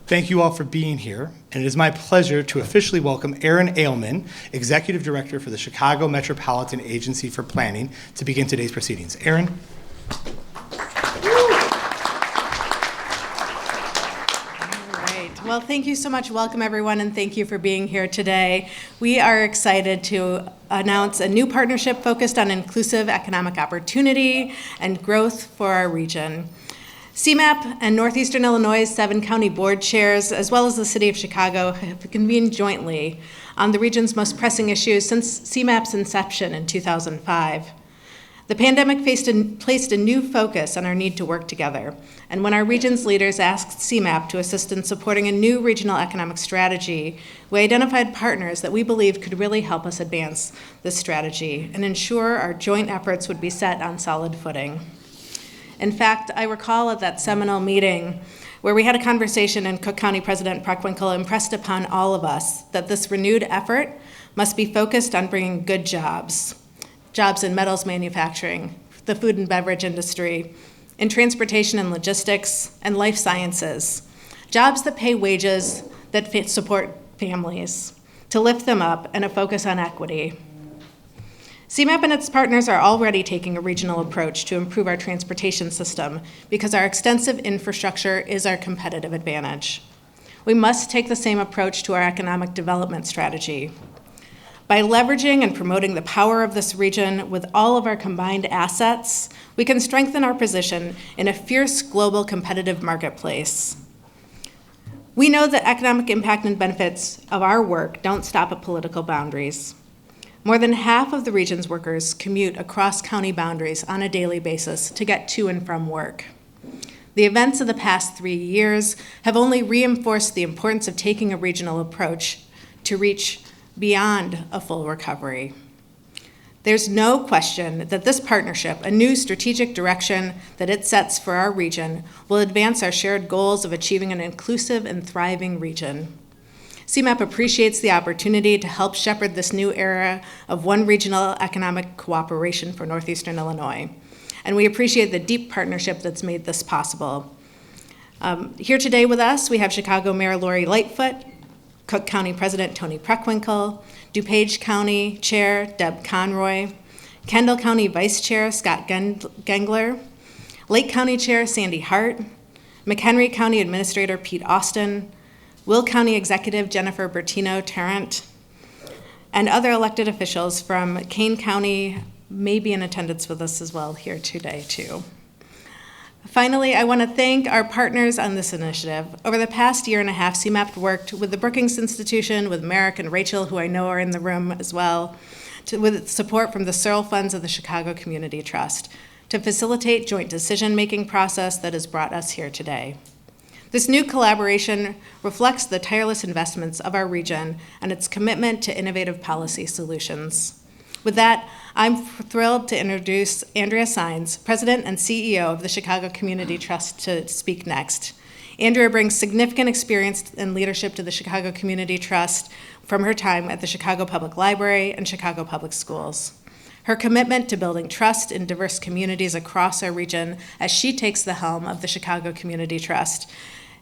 Thank you all for being here, and it is my pleasure to officially welcome Aaron Ailman, Executive Director for the Chicago Metropolitan Agency for Planning, to begin today's proceedings. Aaron? Well, thank you so much. Welcome, everyone, and thank you for being here today. We are excited to announce a new partnership focused on inclusive economic opportunity and growth for our region. CMAP and Northeastern Illinois' 7 county board chairs, as well as the City of Chicago, have convened jointly on the region's most pressing issues since CMAP's inception in 2005. The pandemic placed a new focus on our need to work together, and when our region's leaders asked CMAP to assist in supporting a new regional economic strategy, we identified partners that we believe could really help us advance this strategy and ensure our joint efforts would be set on solid footing. In fact, I recall at that seminal meeting where we had a conversation and Cook County President Preckwinkle impressed upon all of us that this renewed effort must be focused on bringing good jobs in metals manufacturing, the food and beverage industry, in transportation and logistics, and life sciences. Jobs that pay wages that support families, to lift them up, and a focus on equity. CMAP and its partners are already taking a regional approach to improve our transportation system because our extensive infrastructure is our competitive advantage. We must take the same approach to our economic development strategy. By leveraging and promoting the power of this region with all of our combined assets, we can strengthen our position in a fierce global competitive marketplace. We know that economic impact and benefits of our work don't stop at political boundaries. More than half of the region's workers commute across county boundaries on a daily basis to get to and from work. The events of the past 3 years have only reinforced the importance of taking a regional approach to reach beyond a full recovery. There's no question that this partnership, a new strategic direction that it sets for our region, will advance our shared goals of achieving an inclusive and thriving region. CMAP appreciates the opportunity to help shepherd this new era of one regional economic cooperation for Northeastern Illinois, and we appreciate the deep partnership that's made this possible. Here today with us, we have Chicago Mayor Lori Lightfoot, Cook County President Tony Preckwinkle, DuPage County Chair Deb Conroy, Kendall County Vice Chair Scott Gengler, Lake County Chair Sandy Hart, McHenry County Administrator Pete Austin, Will County Executive Jennifer Bertino-Tarrant, and other elected officials from Kane County may be in attendance with us as well here today too. Finally, I want to thank our partners on this initiative. Over the past year and a half, CMAP worked with the Brookings Institution, with Merrick and Rachel, who I know are in the room as well, with support from the Searle Funds of the Chicago Community Trust, to facilitate joint decision-making process that has brought us here today. This new collaboration reflects the tireless investments of our region and its commitment to innovative policy solutions. With that, I'm thrilled to introduce Andrea Saenz, President and CEO of the Chicago Community Trust, to speak next. Andrea brings significant experience and leadership to the Chicago Community Trust from her time at the Chicago Public Library and Chicago Public Schools. Her commitment to building trust in diverse communities across our region as she takes the helm of the Chicago Community Trust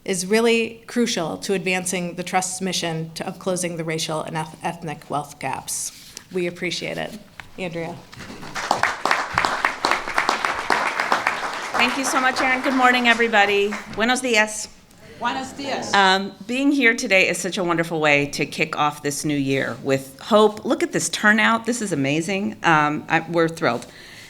is really crucial to advancing the Trust's mission of closing the racial and ethnic wealth gaps. We appreciate it. Andrea. Thank you so much, Erin. Good morning, everybody. Buenos dias. Buenos dias. Being here today is such a wonderful way to kick off this new year with hope. Look at this turnout. This is amazing. We're thrilled.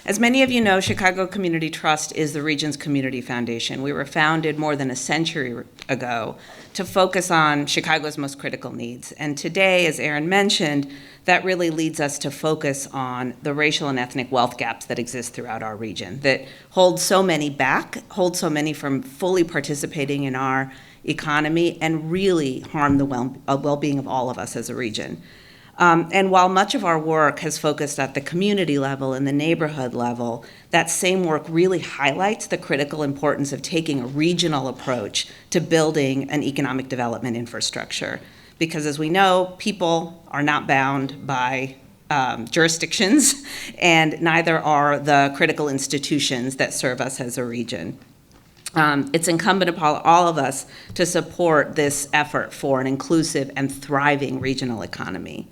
As many of you know, Chicago Community Trust is the region's community foundation. We were founded more than a century ago to focus on Chicago's most critical needs. And today, as Erin mentioned, that really leads us to focus on the racial and ethnic wealth gaps that exist throughout our region, that hold so many back, hold so many from fully participating in our economy, and really harm the well-being of all of us as a region. And while much of our work has focused at the community level and the neighborhood level, that same work really highlights the critical importance of taking a regional approach to building an economic development infrastructure. Because as we know, people are not bound by jurisdictions, and neither are the critical institutions that serve us as a region. It's incumbent upon all of us to support this effort for an inclusive and thriving regional economy.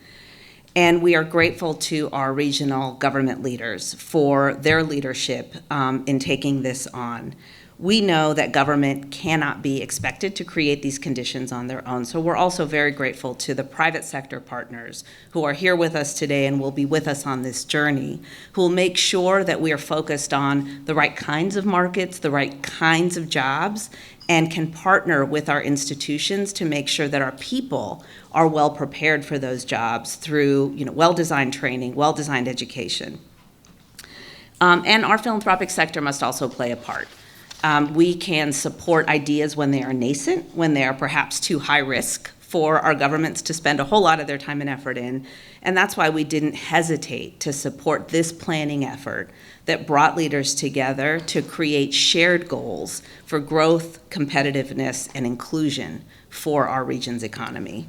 And we are grateful to our regional government leaders for their leadership in taking this on. We know that government cannot be expected to create these conditions on their own, so we're also very grateful to the private sector partners who are here with us today and will be with us on this journey, who will make sure that we are focused on the right kinds of markets, the right kinds of jobs, and can partner with our institutions to make sure that our people are well prepared for those jobs through well-designed training, well-designed education. And our philanthropic sector must also play a part. We can support ideas when they are nascent, when they are perhaps too high risk for our governments to spend a whole lot of their time and effort in. And that's why we didn't hesitate to support this planning effort that brought leaders together to create shared goals for growth, competitiveness, and inclusion for our region's economy.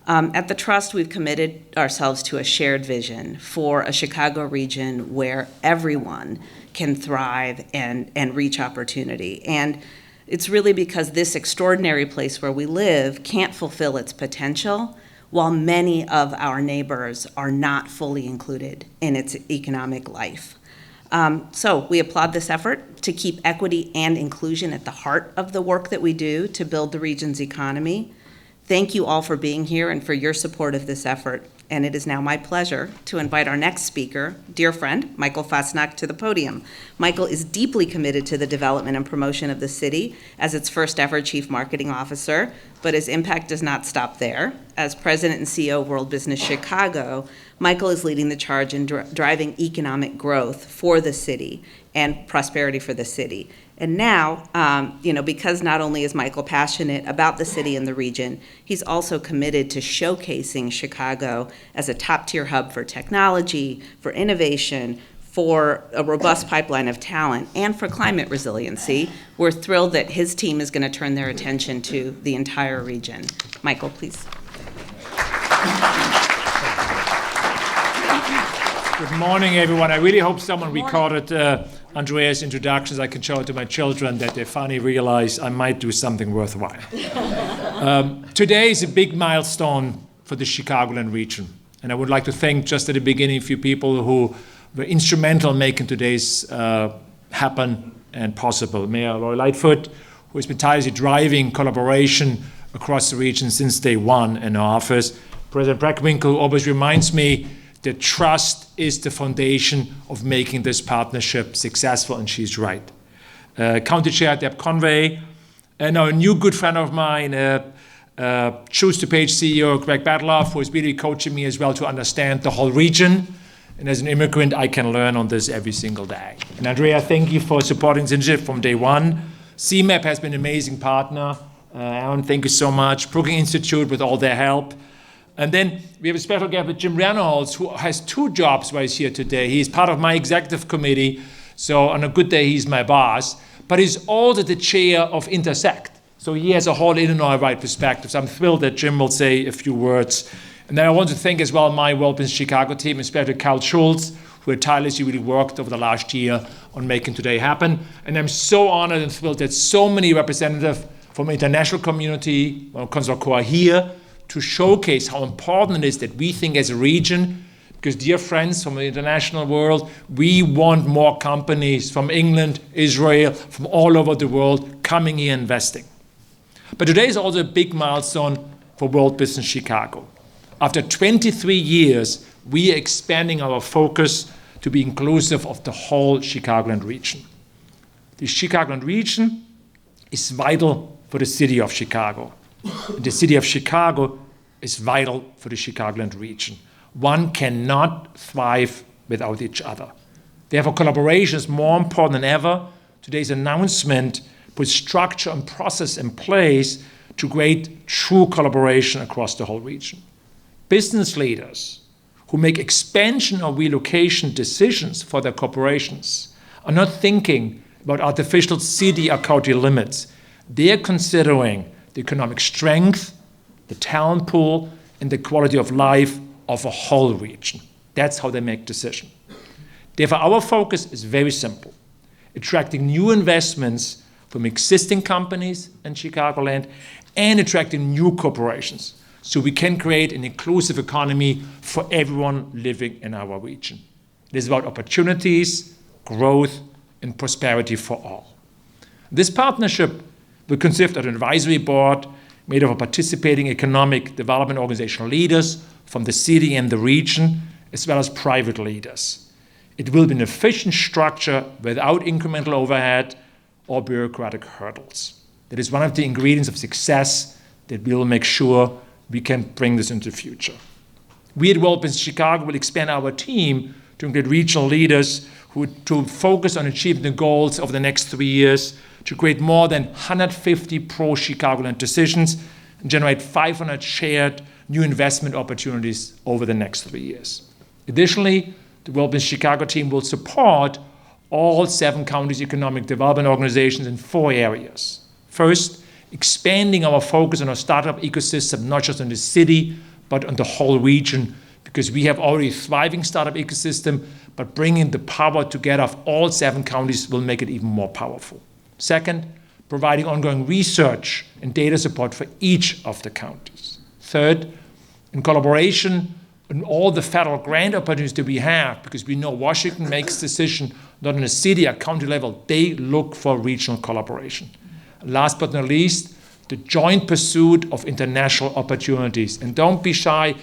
At the Trust, we've committed ourselves to a shared vision for a Chicago region where everyone can thrive and reach opportunity. And it's really because this extraordinary place where we live can't fulfill its potential while many of our neighbors are not fully included in its economic life. So we applaud this effort to keep equity and inclusion at the heart of the work that we do to build the region's economy. Thank you all for being here and for your support of this effort. And it is now my pleasure to invite our next speaker, dear friend, Michael Fosnack, to the podium. Michael is deeply committed to the development and promotion of the city as its first ever chief marketing officer, but his impact does not stop there. As president and CEO of World Business Chicago, Michael is leading the charge in driving economic growth for the city and prosperity for the city. And now, because not only is Michael passionate about the city and the region, he's also committed to showcasing Chicago as a top-tier hub for technology, for innovation, for a robust pipeline of talent, and for climate resiliency. We're thrilled that his team is going to turn their attention to the entire region. Michael, please. Good morning, everyone. I really hope someone recorded Andrea's introductions. I can show it to my children that they finally realize I might do something worthwhile. Today is a big milestone for the Chicagoland region. And I would like to thank just at the beginning a few people who were instrumental in making today's happen and possible. Mayor Lori Lightfoot, who has been tirelessly driving collaboration across the region since day one in her office. President Preckwinkle, who always reminds me that trust is the foundation of making this partnership successful, and she's right. County Chair Deb Conroy, and our new good friend of mine, DuPage CEO Greg Badloff, who is really coaching me as well to understand the whole region. And as an immigrant, I can learn on this every single day. And Andrea, thank you for supporting this initiative from day one. CMAP has been an amazing partner. Aaron, thank you so much. Brookings Institute with all their help. And then we have a special guest with Jim Reynolds, who has two jobs while he's here today. He's part of my executive committee, so on a good day, he's my boss. But he's also the chair of Intersect. So he has a whole Illinois-wide perspective. So I'm thrilled that Jim will say a few words. And then I want to thank as well my World Business Chicago team, especially Carl Schultz, who had tirelessly really worked over the last year on making today happen. And I'm so honored and thrilled that so many representatives from the international community, Conroy are here, to showcase how important it is that we think as a region, because dear friends from the international world, we want more companies from England, Israel, from all over the world coming here investing. But today is also a big milestone for World Business Chicago. After 23 years, we are expanding our focus to be inclusive of the whole Chicagoland region. The Chicagoland region is vital for the city of Chicago. The city of Chicago is vital for the Chicagoland region. One cannot thrive without each other. Therefore, collaboration is more important than ever. Today's announcement puts structure and process in place to create true collaboration across the whole region. Business leaders who make expansion or relocation decisions for their corporations are not thinking about artificial city or county limits. They're considering the economic strength, the talent pool, and the quality of life of a whole region. That's how they make decisions. Therefore, our focus is very simple: attracting new investments from existing companies in Chicagoland and attracting new corporations so we can create an inclusive economy for everyone living in our region. It is about opportunities, growth, and prosperity for all. This partnership will consist of an advisory board made up of participating economic development organizational leaders from the city and the region, as well as private leaders. It will be an efficient structure without incremental overhead or bureaucratic hurdles. That is one of the ingredients of success that we will make sure we can bring this into the future. We at WellBusiness Chicago will expand our team to include regional leaders to focus on achieving the goals over the next 3 years, to create more than 150 pro-Chicagoland decisions and generate 500 shared new investment opportunities over the next 3 years. Additionally, the WellBusiness Chicago team will support all 7 counties' economic development organizations in 4 areas. First, expanding our focus on our startup ecosystem, not just in the city, but on the whole region, because we have already a thriving startup ecosystem, but bringing the power together of all 7 counties will make it even more powerful. Second, providing ongoing research and data support for each of the counties. Third, in collaboration on all the federal grant opportunities that we have, because we know Washington makes decisions not on a city or county level, they look for regional collaboration. Last but not least, the joint pursuit of international opportunities. And don't be shy,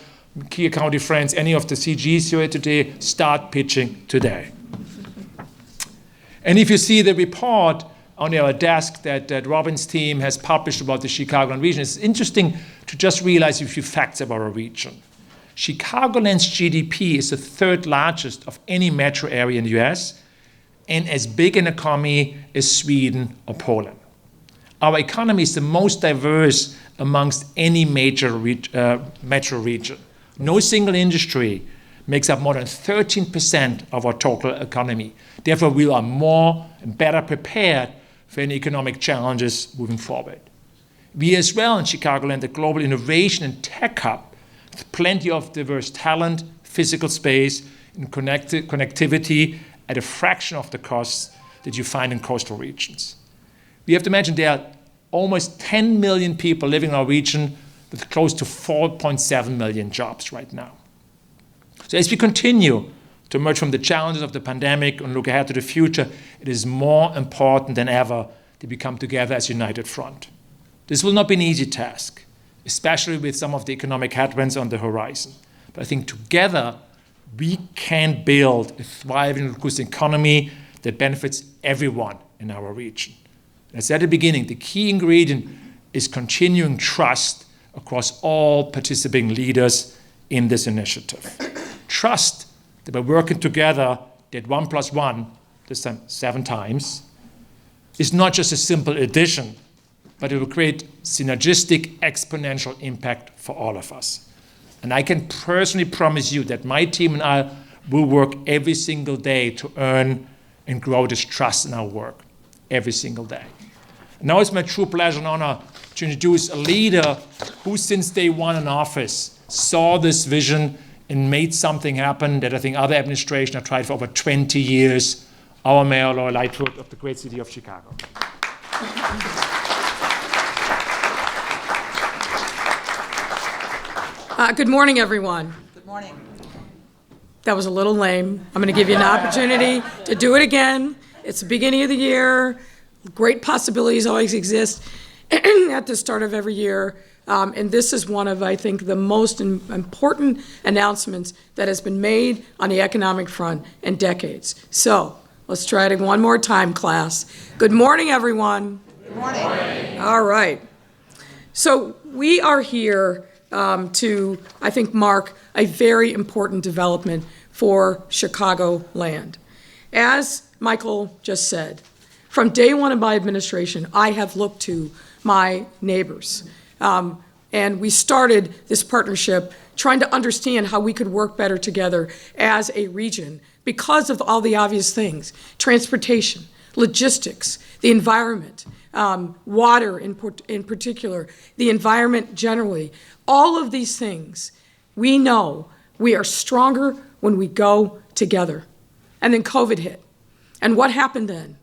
Kia County friends, any of the CGs here today, start pitching today. And if you see the report on our desk that Robin's team has published about the Chicagoland region, it's interesting to just realize a few facts about our region. Chicagoland's GDP is the 3rd largest of any metro area in the US and as big an economy as Sweden or Poland. Our economy is the most diverse amongst any major metro region. No single industry makes up more than 13% of our total economy. Therefore, we are more and better prepared for any economic challenges moving forward. We as well in Chicagoland, the global innovation and tech hub, with plenty of diverse talent, physical space, and connectivity at a fraction of the costs that you find in coastal regions. We have to imagine there are almost 10 million people living in our region with close to 4.7 million jobs right now. So as we continue to emerge from the challenges of the pandemic and look ahead to the future, it is more important than ever that we come together as a united front. This will not be an easy task, especially with some of the economic headwinds on the horizon. But I think together we can build a thriving, inclusive economy that benefits everyone in our region. As I said at the beginning, the key ingredient is continuing trust across all participating leaders in this initiative. Trust that by working together, that 1 + 1, this time 7 times, is not just a simple addition, but it will create synergistic, exponential impact for all of us. And I can personally promise you that my team and I will work every single day to earn and grow this trust in our work, every single day. And now it's my true pleasure and honor to introduce a leader who, since day 1 in office, saw this vision and made something happen that I think other administrations have tried for over 20 years, our Mayor Lori Lightfoot of the great city of Chicago. Good morning, everyone. Good morning. That was a little lame. I'm going to give you an opportunity to do it again. It's the beginning of the year. Great possibilities always exist at the start of every year. And this is one of, I think, the most important announcements that has been made on the economic front in decades. So let's try it one more time, class. Good morning, everyone. Good morning. All right. So we are here to, I think, mark a very important development for Chicagoland. As Michael just said, from day 1 of my administration, I have looked to my neighbors. And we started this partnership trying to understand how we could work better together as a region because of all the obvious things: transportation, logistics, the environment, water in particular, the environment generally. All of these things, we know we are stronger when we go together. And then COVID hit. And what happened then?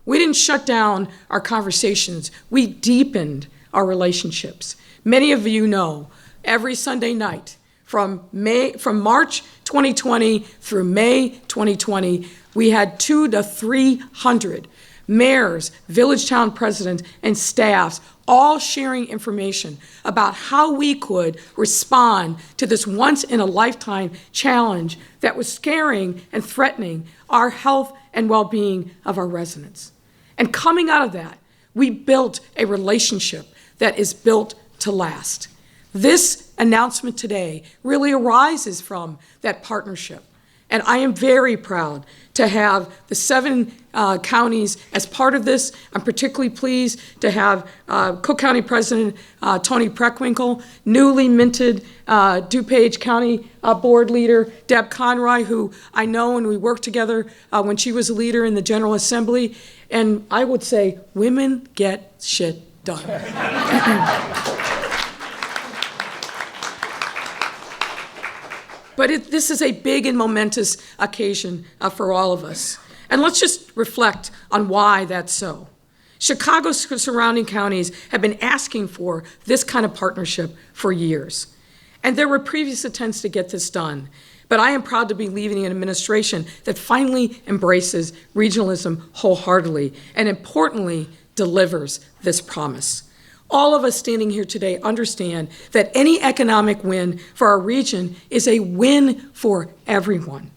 We didn't shut down our conversations. We deepened our relationships. Many of you know, every Sunday night from March 2020 through May 2020, we had 200 to 300 mayors, village town presidents, and staffs all sharing information about how we could respond to this once-in-a-lifetime challenge that was scaring and threatening our health and well-being of our residents. And coming out of that, we built a relationship that is built to last. This announcement today really arises from that partnership. And I am very proud to have the 7 counties as part of this. I'm particularly pleased to have Cook County President Tony Preckwinkle, newly minted DuPage County Board Leader Deb Conroy, who I know and we worked together when she was a leader in the General Assembly. And I would say, women get shit done. But this is a big and momentous occasion for all of us. And let's just reflect on why that's so. Chicago's surrounding counties have been asking for this kind of partnership for years. And there were previous attempts to get this done. But I am proud to be leading an administration that finally embraces regionalism wholeheartedly and, importantly, delivers this promise. All of us standing here today understand that any economic win for our region is a win for everyone.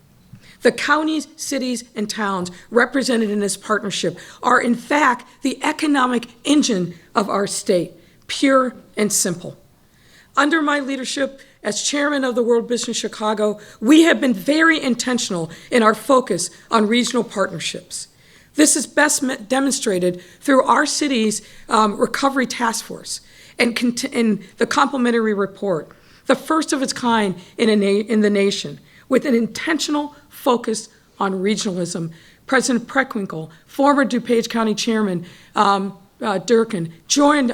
The counties, cities, and towns represented in this partnership are, in fact, the economic engine of our state, pure and simple. Under my leadership as chairman of the World Business Chicago, we have been very intentional in our focus on regional partnerships. This is best demonstrated through our city's recovery task force and the complementary report, the first of its kind in the nation, with an intentional focus on regionalism. President Preckwinkle, former DuPage County Chairman Durkin, joined,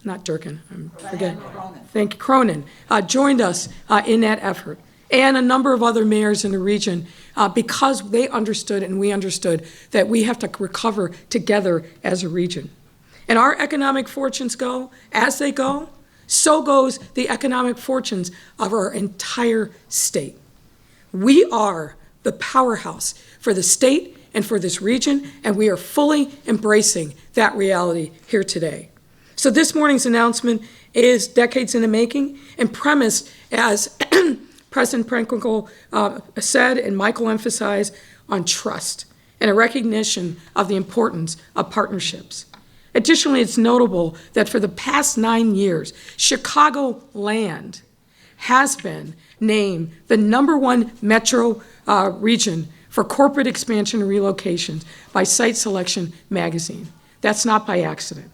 not Durkin, I'm forgetting. Thank you, Cronin, joined us in that effort, and a number of other mayors in the region, because they understood and we understood that we have to recover together as a region. And our economic fortunes go, as they go, so goes the economic fortunes of our entire state. We are the powerhouse for the state and for this region, and we are fully embracing that reality here today. So this morning's announcement is decades in the making and premised, as President Preckwinkle said and Michael emphasized, on trust and a recognition of the importance of partnerships. Additionally, it's notable that for the past 9 years, Chicagoland has been named the #1 metro region for corporate expansion and relocations by Site Selection magazine. That's not by accident.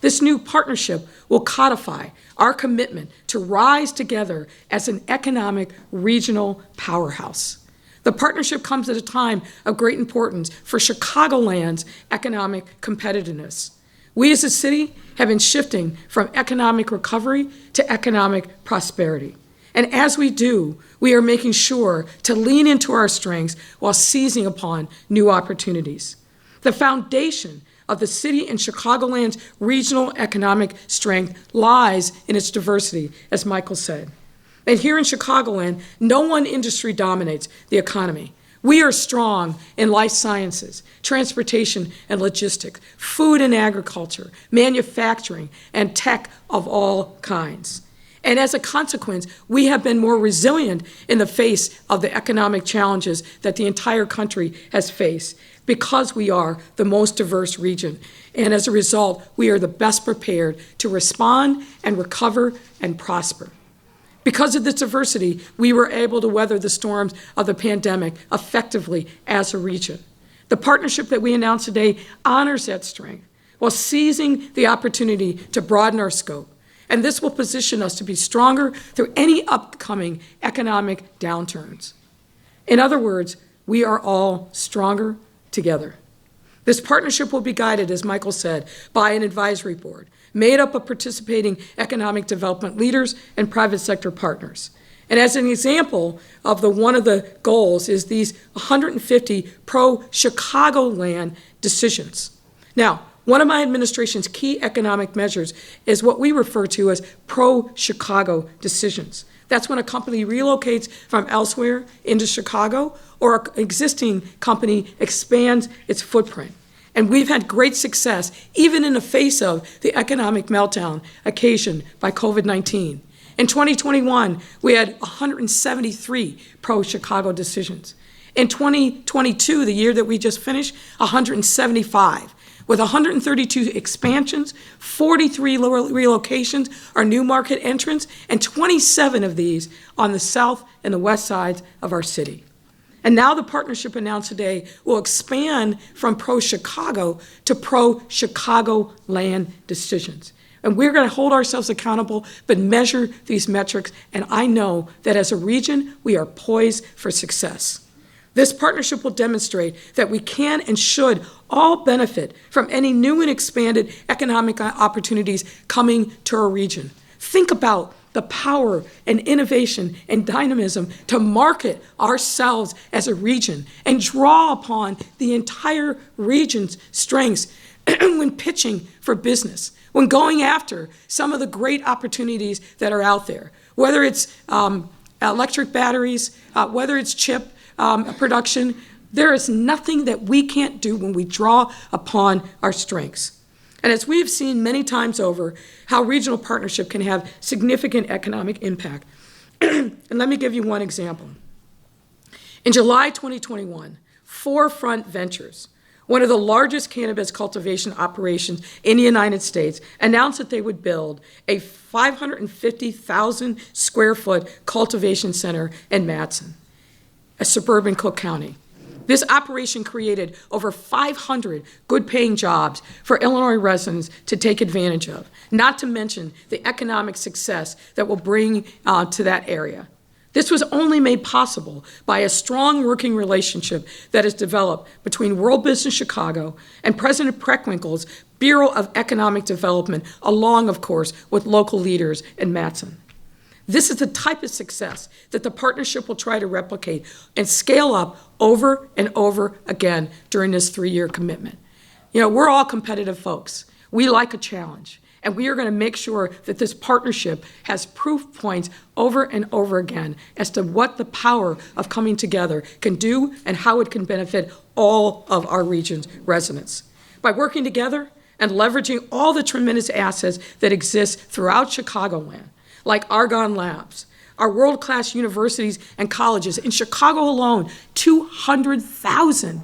This new partnership will codify our commitment to rise together as an economic regional powerhouse. The partnership comes at a time of great importance for Chicagoland's economic competitiveness. We as a city have been shifting from economic recovery to economic prosperity. And as we do, we are making sure to lean into our strengths while seizing upon new opportunities. The foundation of the city and Chicagoland's regional economic strength lies in its diversity, as Michael said. And here in Chicagoland, no one industry dominates the economy. We are strong in life sciences, transportation and logistics, food and agriculture, manufacturing, and tech of all kinds. And as a consequence, we have been more resilient in the face of the economic challenges that the entire country has faced, because we are the most diverse region. And as a result, we are the best prepared to respond and recover and prosper. Because of this diversity, we were able to weather the storms of the pandemic effectively as a region. The partnership that we announced today honors that strength while seizing the opportunity to broaden our scope. And this will position us to be stronger through any upcoming economic downturns. In other words, we are all stronger together. This partnership will be guided, as Michael said, by an advisory board made up of participating economic development leaders and private sector partners. And as an example of one of the goals is these 150 pro-Chicagoland decisions. Now, one of my administration's key economic measures is what we refer to as pro-Chicago decisions. That's when a company relocates from elsewhere into Chicago or an existing company expands its footprint. And we've had great success, even in the face of the economic meltdown occasioned by COVID-19. In 2021, we had 173 pro-Chicago decisions. In 2022, the year that we just finished, 175. With 132 expansions, 43 relocations or new market entrants, and 27 of these on the south and the west sides of our city. And now the partnership announced today will expand from pro-Chicago to pro-Chicagoland decisions. And we're going to hold ourselves accountable, but measure these metrics, and I know that as a region, we are poised for success. This partnership will demonstrate that we can and should all benefit from any new and expanded economic opportunities coming to our region. Think about the power and innovation and dynamism to market ourselves as a region and draw upon the entire region's strengths when pitching for business, when going after some of the great opportunities that are out there, whether it's electric batteries, whether it's chip production. There is nothing that we can't do when we draw upon our strengths. And as we've seen many times over, how regional partnership can have significant economic impact. And let me give you one example. In July 2021, Forefront Ventures, one of the largest cannabis cultivation operations in the United States, announced that they would build a 550,000 square foot cultivation center in Matteson, a suburban Cook County. This operation created over 500 good-paying jobs for Illinois residents to take advantage of, not to mention the economic success that will bring to that area. This was only made possible by a strong working relationship that is developed between World Business Chicago and President Preckwinkle's Bureau of Economic Development, along, of course, with local leaders in Matteson. This is the type of success that the partnership will try to replicate and scale up over and over again during this 3-year commitment. You know, we're all competitive folks. We like a challenge, and we are going to make sure that this partnership has proof points over and over again as to what the power of coming together can do and how it can benefit all of our region's residents. By working together and leveraging all the tremendous assets that exist throughout Chicagoland, like Argonne Labs, our world-class universities and colleges. In Chicago alone, 200,000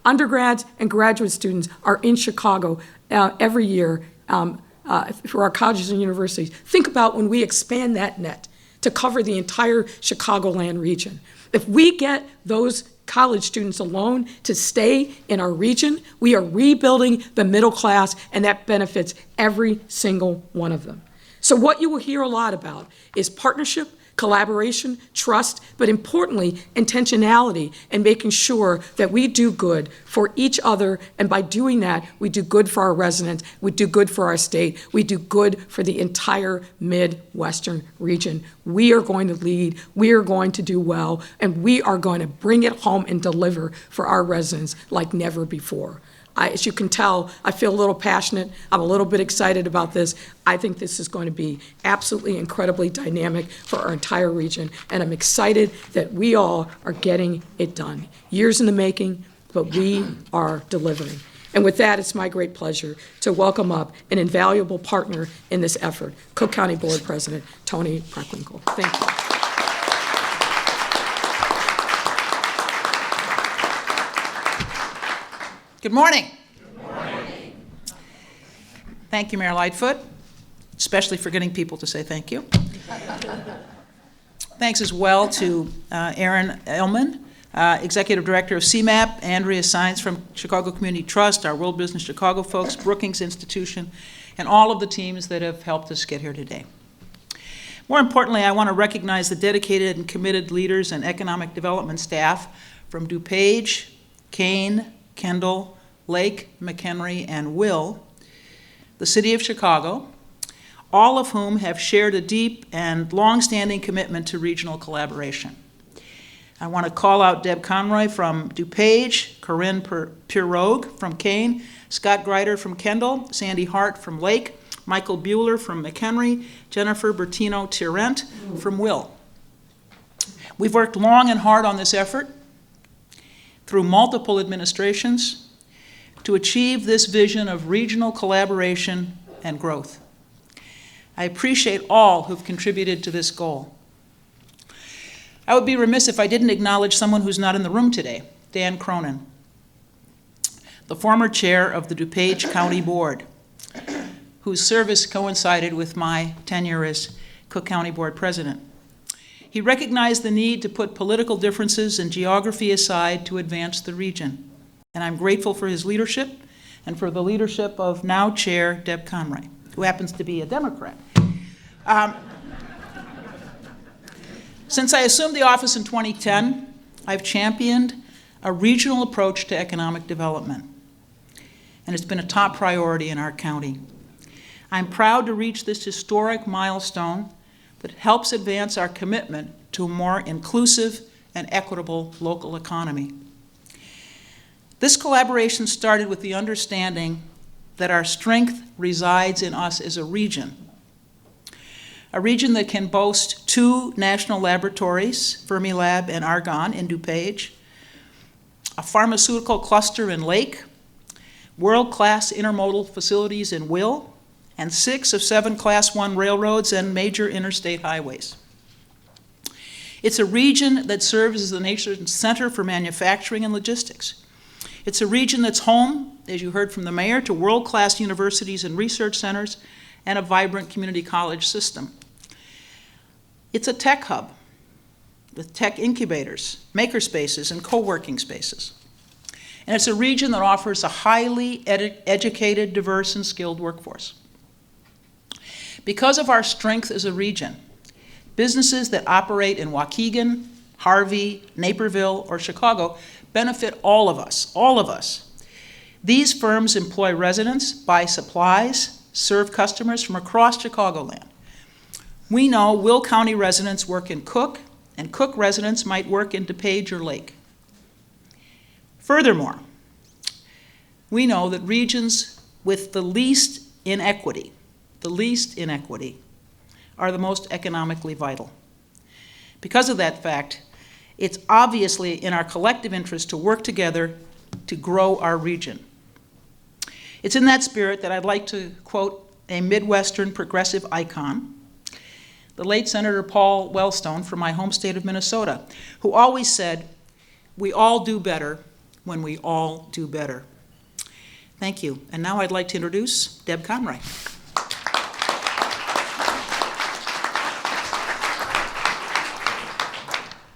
undergrads and graduate students are in Chicago every year for our colleges and universities. Think about when we expand that net to cover the entire Chicagoland region. If we get those college students alone to stay in our region, we are rebuilding the middle class, and that benefits every single one of them. So what you will hear a lot about is partnership, collaboration, trust, but importantly, intentionality and making sure that we do good for each other. And by doing that, we do good for our residents, we do good for our state, we do good for the entire Midwestern region. We are going to lead, we are going to do well, and we are going to bring it home and deliver for our residents like never before. As you can tell, I feel a little passionate. I'm a little bit excited about this. I think this is going to be absolutely incredibly dynamic for our entire region, and I'm excited that we all are getting it done. Years in the making, but we are delivering. And with that, it's my great pleasure to welcome up an invaluable partner in this effort, Cook County Board President Tony Preckwinkle. Thank you. Good morning. Good morning. Thank you, Mayor Lightfoot, especially for getting people to say thank you. Thanks as well to Aaron Ehlman, Executive Director of CMAP, Andrea Sines from Chicago Community Trust, our World Business Chicago folks, Brookings Institution, and all of the teams that have helped us get here today. More importantly, I want to recognize the dedicated and committed leaders and economic development staff from DuPage, Kane, Kendall, Lake, McHenry, and Will, the City of Chicago, all of whom have shared a deep and long-standing commitment to regional collaboration. I want to call out Deb Conroy from DuPage, Corinne Pirogue from Kane, Scott Greider from Kendall, Sandy Hart from Lake, Michael Bueller from McHenry, Jennifer Bertino-Tirent from Will. We've worked long and hard on this effort through multiple administrations to achieve this vision of regional collaboration and growth. I appreciate all who've contributed to this goal. I would be remiss if I didn't acknowledge someone who's not in the room today, Dan Cronin, the former chair of the DuPage County Board, whose service coincided with my tenure as Cook County Board President. He recognized the need to put political differences and geography aside to advance the region, and I'm grateful for his leadership and for the leadership of now Chair Deb Conroy, who happens to be a Democrat. Since I assumed the office in 2010, I've championed a regional approach to economic development, and it's been a top priority in our county. I'm proud to reach this historic milestone that helps advance our commitment to a more inclusive and equitable local economy. This collaboration started with the understanding that our strength resides in us as a region that can boast 2 national laboratories, Fermilab and Argonne in DuPage, a pharmaceutical cluster in Lake, world-class intermodal facilities in Will, and 6 of 7 Class 1 railroads and major interstate highways. It's a region that serves as the nation's center for manufacturing and logistics. It's a region that's home, as you heard from the mayor, to world-class universities and research centers and a vibrant community college system. It's a tech hub with tech incubators, makerspaces, and co-working spaces. And it's a region that offers a highly educated, diverse, and skilled workforce. Because of our strength as a region, businesses that operate in Waukegan, Harvey, Naperville, or Chicago benefit all of us, all of us. These firms employ residents, buy supplies, serve customers from across Chicagoland. We know Will County residents work in Cook, and Cook residents might work in DuPage or Lake. Furthermore, we know that regions with the least inequity, are the most economically vital. Because of that fact, it's obviously in our collective interest to work together to grow our region. It's in that spirit that I'd like to quote a Midwestern progressive icon, the late Senator Paul Wellstone from my home state of Minnesota, who always said, "We all do better when we all do better." Thank you. And now I'd like to introduce Deb Conroy.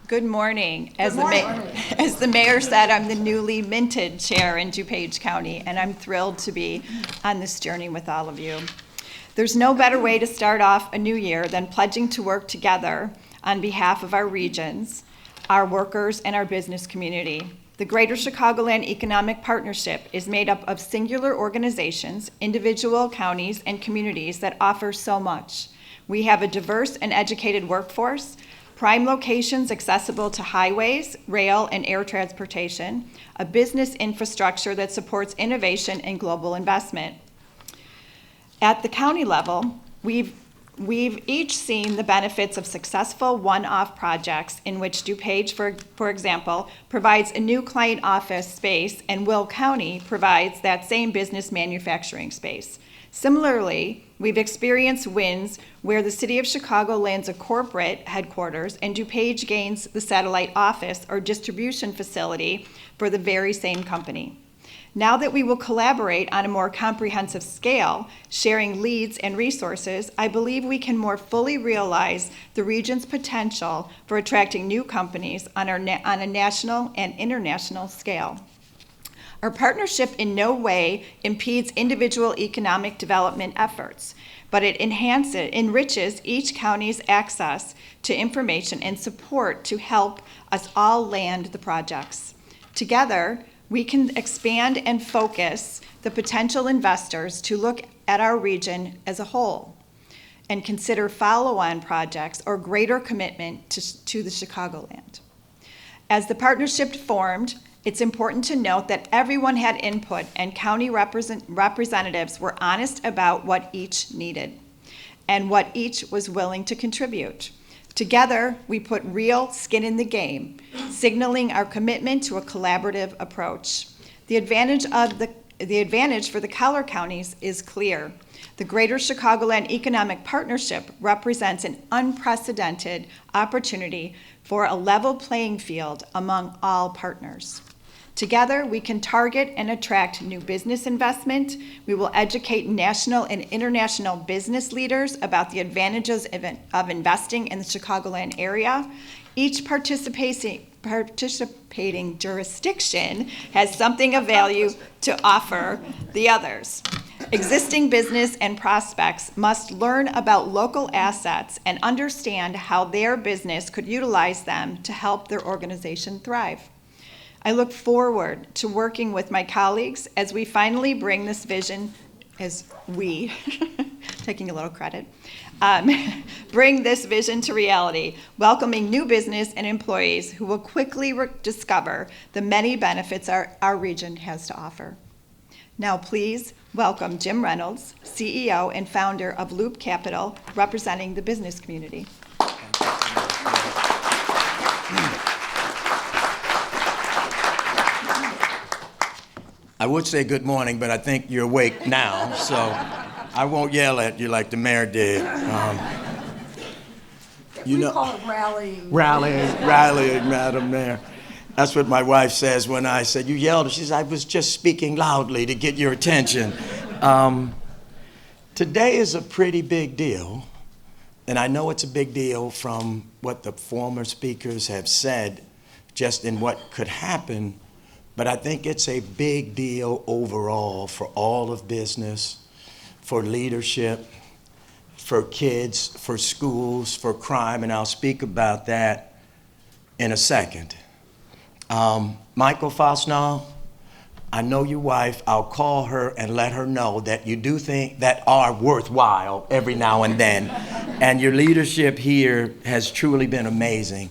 Good morning. As the mayor said, I'm the newly minted chair in DuPage County, and I'm thrilled to be on this journey with all of you. There's no better way to start off a new year than pledging to work together on behalf of our regions, our workers, and our business community. The Greater Chicagoland Economic Partnership is made up of singular organizations, individual counties, and communities that offer so much. We have a diverse and educated workforce, prime locations accessible to highways, rail, and air transportation, a business infrastructure that supports innovation and global investment. At the county level, we've each seen the benefits of successful one-off projects in which DuPage, for example, provides a new client office space and Will County provides that same business manufacturing space. Similarly, we've experienced wins where the City of Chicago lands a corporate headquarters and DuPage gains the satellite office or distribution facility for the very same company. Now that we will collaborate on a more comprehensive scale, sharing leads and resources, I believe we can more fully realize the region's potential for attracting new companies on a national and international scale. Our partnership in no way impedes individual economic development efforts, but it enriches each county's access to information and support to help us all land the projects. Together, we can expand and focus the potential investors to look at our region as a whole. and consider follow-on projects or greater commitment to the Chicagoland. As the partnership formed, it's important to note that everyone had input and county representatives were honest about what each needed and what each was willing to contribute. Together, we put real skin in the game, signaling our commitment to a collaborative approach. The advantage for the collar counties is clear. The Greater Chicagoland Economic Partnership represents an unprecedented opportunity for a level playing field among all partners. Together, we can target and attract new business investment. We will educate national and international business leaders about the advantages of investing in the Chicagoland area. Each participating jurisdiction has something of value to offer the others. Existing business and prospects must learn about local assets and understand how their business could utilize them to help their organization thrive. I look forward to working with my colleagues as we finally bring this vision, taking a little credit, bring this vision to reality, welcoming new business and employees who will quickly discover the many benefits our region has to offer. Now please welcome Jim Reynolds, CEO and founder of Loop Capital, representing the business community. I would say good morning, but I think you're awake now, so I won't yell at you like the mayor did. We call it rallying. Rallying, Madam Mayor. That's what my wife says when I said, you yelled. She says, I was just speaking loudly to get your attention. Today is a pretty big deal, and I know it's a big deal from what the former speakers have said, just in what could happen. But I think it's a big deal overall for all of business, for leadership, for kids, for schools, for crime, and I'll speak about that in a second. Michael Fausnall, I know your wife. I'll call her and let her know that you do things that are worthwhile every now and then, and your leadership here has truly been amazing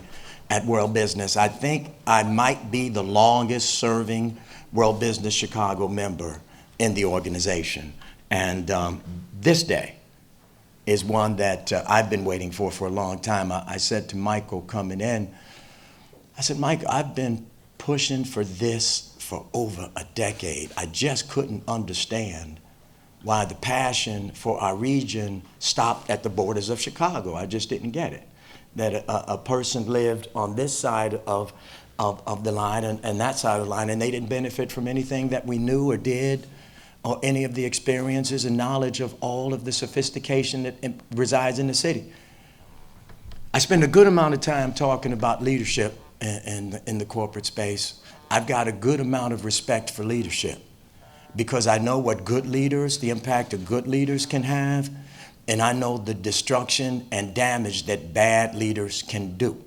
at World Business. I think I might be the longest serving World Business Chicago member in the organization. And this day is one that I've been waiting for a long time. I said to Michael coming in, I said, Mike, I've been pushing for this for over a decade. I just couldn't understand why the passion for our region stopped at the borders of Chicago. I just didn't get it. That a person lived on this side of the line and that side of the line, and they didn't benefit from anything that we knew or did, or any of the experiences and knowledge of all of the sophistication that resides in the city. I spend a good amount of time talking about leadership in the corporate space. I've got a good amount of respect for leadership because I know what good leaders, the impact of good leaders can have, and I know the destruction and damage that bad leaders can do.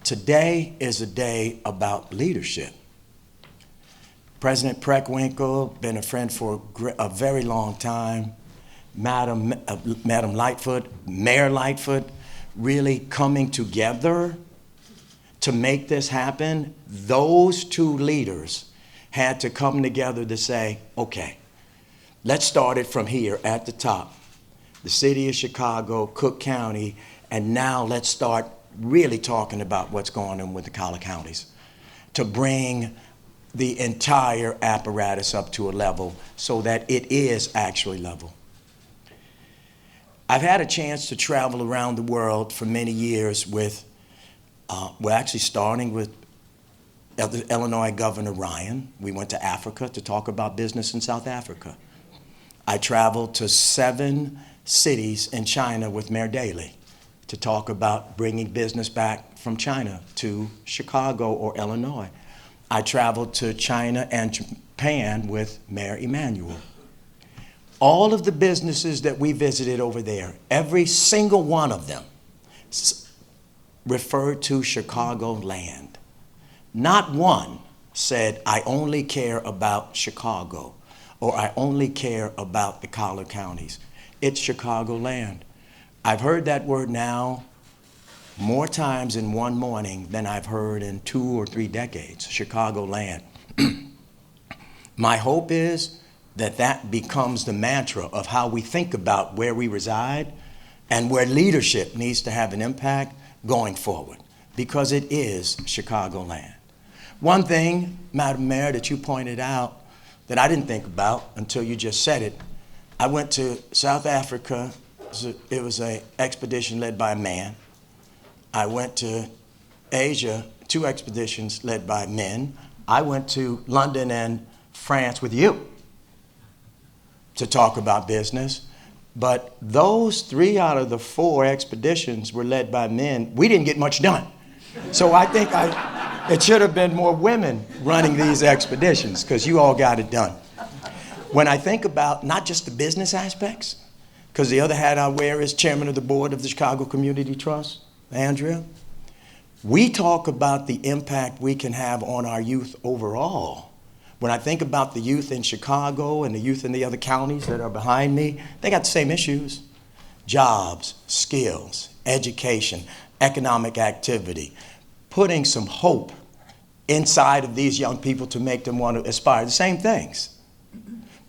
Today is a day about leadership. President Preckwinkle, been a friend for a very long time. Madam Lightfoot, Mayor Lightfoot, really coming together to make this happen. Those two leaders had to come together to say, okay, let's start it from here at the top. The city of Chicago, Cook County, and now let's start really talking about what's going on with the collar counties to bring the entire apparatus up to a level so that it is actually level. I've had a chance to travel around the world for many years with, we're actually starting with Illinois Governor Ryan. We went to Africa to talk about business in South Africa. I traveled to 7 cities in China with Mayor Daley to talk about bringing business back from China to Chicago or Illinois. I traveled to China and Japan with Mayor Emanuel. All of the businesses that we visited over there, every single one of them referred to Chicagoland. Not one said, I only care about Chicago, or I only care about the collar counties. it's Chicagoland. I've heard that word now more times in one morning than I've heard in 2 or 3 decades, Chicagoland. My hope is that that becomes the mantra of how we think about where we reside and where leadership needs to have an impact going forward, because it is Chicagoland. One thing, Madam Mayor, that you pointed out that I didn't think about until you just said it, I went to South Africa. It was an expedition led by a man. I went to Asia, 2 expeditions led by men. I went to London and France with you to talk about business. But those 3 out of the 4 expeditions were led by men. We didn't get much done. So I think it should have been more women running these expeditions, because you all got it done. When I think about not just the business aspects, because the other hat I wear is chairman of the board of the Chicago Community Trust, Andrea, we talk about the impact we can have on our youth overall. When I think about the youth in Chicago and the youth in the other counties that are behind me, they got the same issues: jobs, skills, education, economic activity, putting some hope inside of these young people to make them want to aspire, the same things.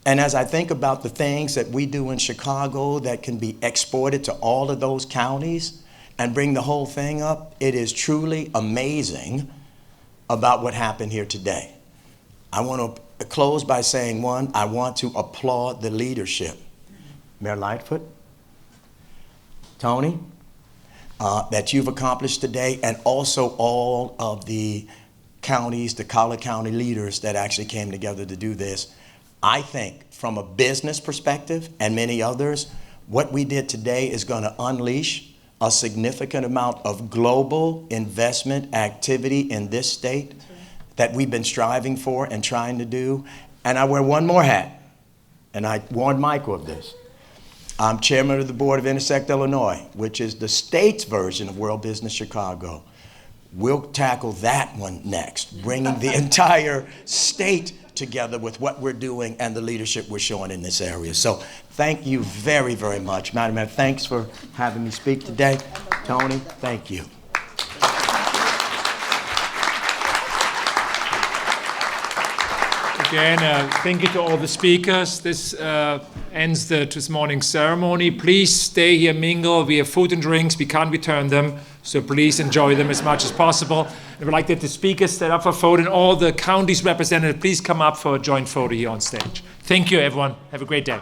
And as I think about the things that we do in Chicago that can be exported to all of those counties and bring the whole thing up, it is truly amazing about what happened here today. I want to close by saying, one, I want to applaud the leadership. Mayor Lightfoot, Tony, that you've accomplished today, and also all of the counties, the Collier County leaders that actually came together to do this. I think from a business perspective, and many others, what we did today is going to unleash a significant amount of global investment activity in this state that we've been striving for and trying to do. And I wear one more hat, and I warned Michael of this. I'm chairman of the board of Intersect Illinois, which is the state's version of World Business Chicago. We'll tackle that one next, bringing the entire state together with what we're doing and the leadership we're showing in this area. So thank you very, very much. Madam Mayor, thanks for having me speak today. Tony, thank you. Again, thank you to all the speakers. This ends this morning's ceremony. Please stay here, mingle. We have food and drinks. We can't return them, so please enjoy them as much as possible. And we'd like that the speakers stand up for a photo, and all the counties represented, please come up for a joint photo here on stage. Thank you, everyone. Have a great day.